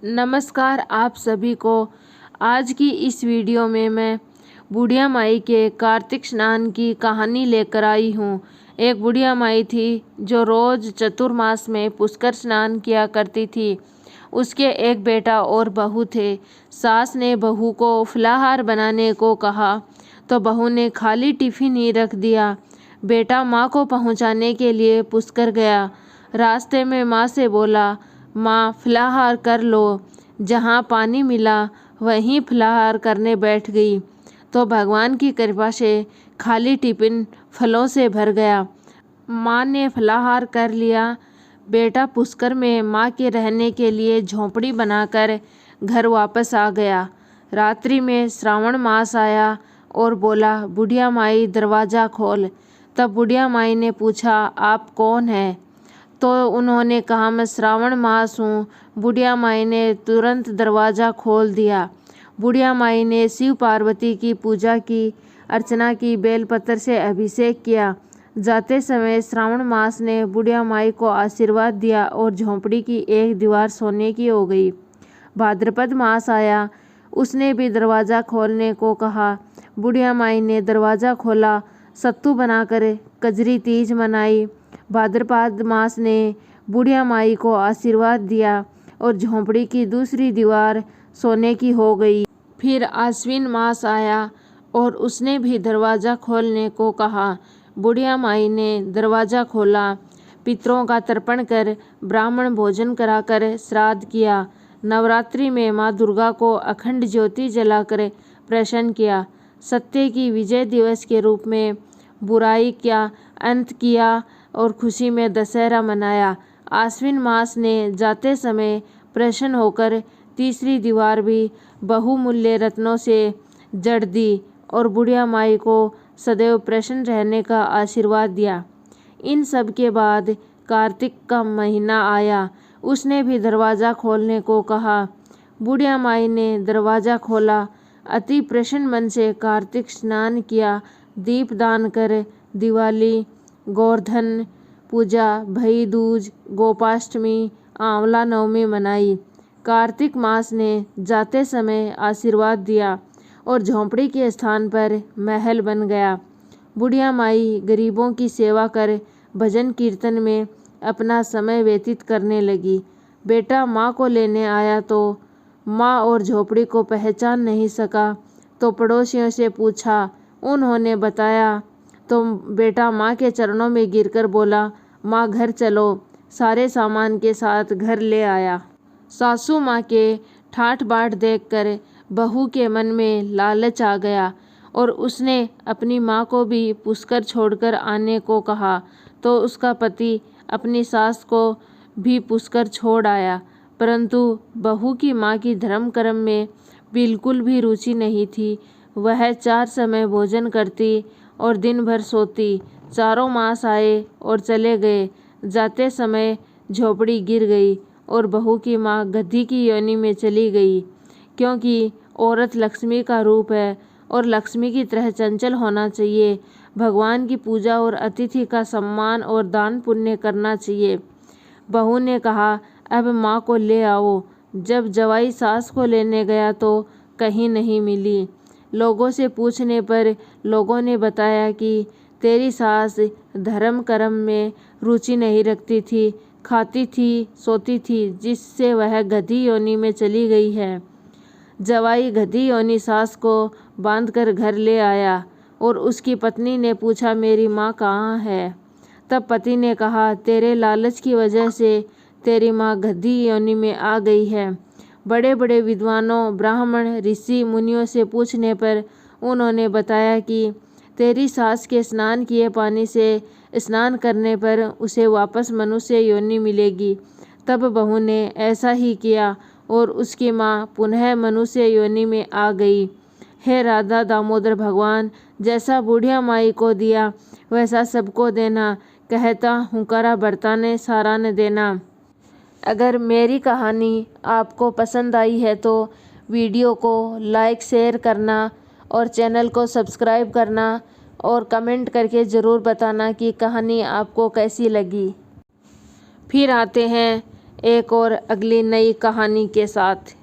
नमस्कार आप सभी को। आज की इस वीडियो में मैं बुढ़िया माई के कार्तिक स्नान की कहानी लेकर आई हूँ। एक बुढ़िया माई थी जो रोज़ चतुर्मास में पुष्कर स्नान किया करती थी। उसके एक बेटा और बहू थे। सास ने बहू को फलाहार बनाने को कहा तो बहू ने खाली टिफ़िन ही रख दिया। बेटा माँ को पहुँचाने के लिए पुष्कर गया। रास्ते में माँ से बोला, माँ फलाहार कर लो। जहाँ पानी मिला वहीं फलाहार करने बैठ गई तो भगवान की कृपा से खाली टिफ़िन फलों से भर गया। माँ ने फलाहार कर लिया। बेटा पुष्कर में माँ के रहने के लिए झोंपड़ी बनाकर घर वापस आ गया। रात्रि में श्रावण मास आया और बोला, बुढ़िया माई दरवाज़ा खोल। तब बुढ़िया माई ने पूछा, आप कौन हैं? तो उन्होंने कहा, मैं श्रावण मास हूँ। बुढ़िया माई ने तुरंत दरवाज़ा खोल दिया। बुढ़िया माई ने शिव पार्वती की पूजा की, अर्चना की, बेलपत्र से अभिषेक किया। जाते समय श्रावण मास ने बुढ़िया माई को आशीर्वाद दिया और झोंपड़ी की एक दीवार सोने की हो गई। भाद्रपद मास आया, उसने भी दरवाज़ा खोलने को कहा। बुढ़िया माई ने दरवाज़ा खोला, सत्तू बनाकर कजरी तीज मनाई। भाद्रपद मास ने बुढ़िया माई को आशीर्वाद दिया और झोंपड़ी की दूसरी दीवार सोने की हो गई। फिर आश्विन मास आया और उसने भी दरवाज़ा खोलने को कहा। बुढ़िया माई ने दरवाज़ा खोला, पितरों का तर्पण कर ब्राह्मण भोजन कराकर श्राद्ध किया। नवरात्रि में माँ दुर्गा को अखंड ज्योति जलाकर प्रसन्न किया। सत्य की विजय दिवस के रूप में बुराई का अंत किया और खुशी में दशहरा मनाया। आश्विन मास ने जाते समय प्रसन्न होकर तीसरी दीवार भी बहुमूल्य रत्नों से जड़ दी और बुढ़िया माई को सदैव प्रसन्न रहने का आशीर्वाद दिया। इन सब के बाद कार्तिक का महीना आया, उसने भी दरवाज़ा खोलने को कहा। बुढ़िया माई ने दरवाज़ा खोला, अति प्रसन्न मन से कार्तिक स्नान किया, दीप दान कर दिवाली, गोवर्धन पूजा, भई दूज, गोपाष्टमी, आंवला नवमी मनाई। कार्तिक मास ने जाते समय आशीर्वाद दिया और झोंपड़ी के स्थान पर महल बन गया। बुढ़िया माई गरीबों की सेवा कर भजन कीर्तन में अपना समय व्यतीत करने लगी। बेटा माँ को लेने आया तो माँ और झोंपड़ी को पहचान नहीं सका तो पड़ोसियों से पूछा। उन्होंने बताया तो बेटा माँ के चरणों में गिरकर बोला, माँ घर चलो। सारे सामान के साथ घर ले आया। सासू माँ के ठाठ बाट देखकर बहू के मन में लालच आ गया और उसने अपनी माँ को भी पुष्कर छोड़कर आने को कहा तो उसका पति अपनी सास को भी पुष्कर छोड़ आया। परंतु बहू की माँ की धर्म कर्म में बिल्कुल भी रुचि नहीं थी। वह 4 समय भोजन करती और दिन भर सोती। चारों मास आए और चले गए। जाते समय झोपड़ी गिर गई और बहू की माँ गधी की योनि में चली गई। क्योंकि औरत लक्ष्मी का रूप है और लक्ष्मी की तरह चंचल होना चाहिए। भगवान की पूजा और अतिथि का सम्मान और दान पुण्य करना चाहिए। बहू ने कहा, अब माँ को ले आओ। जब जवाई सास को लेने गया तो कहीं नहीं मिली। लोगों से पूछने पर लोगों ने बताया कि तेरी सास धर्म कर्म में रुचि नहीं रखती थी, खाती थी, सोती थी, जिससे वह गधी योनि में चली गई है। जवाई गधी योनि सास को बांधकर घर ले आया और उसकी पत्नी ने पूछा, मेरी माँ कहाँ है? तब पति ने कहा, तेरे लालच की वजह से तेरी माँ गधी योनि में आ गई है। बड़े बड़े विद्वानों, ब्राह्मण, ऋषि, मुनियों से पूछने पर उन्होंने बताया कि तेरी सास के स्नान किए पानी से स्नान करने पर उसे वापस मनुष्य योनि मिलेगी। तब बहू ने ऐसा ही किया और उसकी माँ पुनः मनुष्य योनि में आ गई। हे राधा दामोदर भगवान, जैसा बुढ़िया माई को दिया वैसा सबको देना, कहता हुंकारा बरताने सारा न देना। अगर मेरी कहानी आपको पसंद आई है तो वीडियो को लाइक शेयर करना और चैनल को सब्सक्राइब करना और कमेंट करके ज़रूर बताना कि कहानी आपको कैसी लगी। फिर आते हैं एक और अगली नई कहानी के साथ।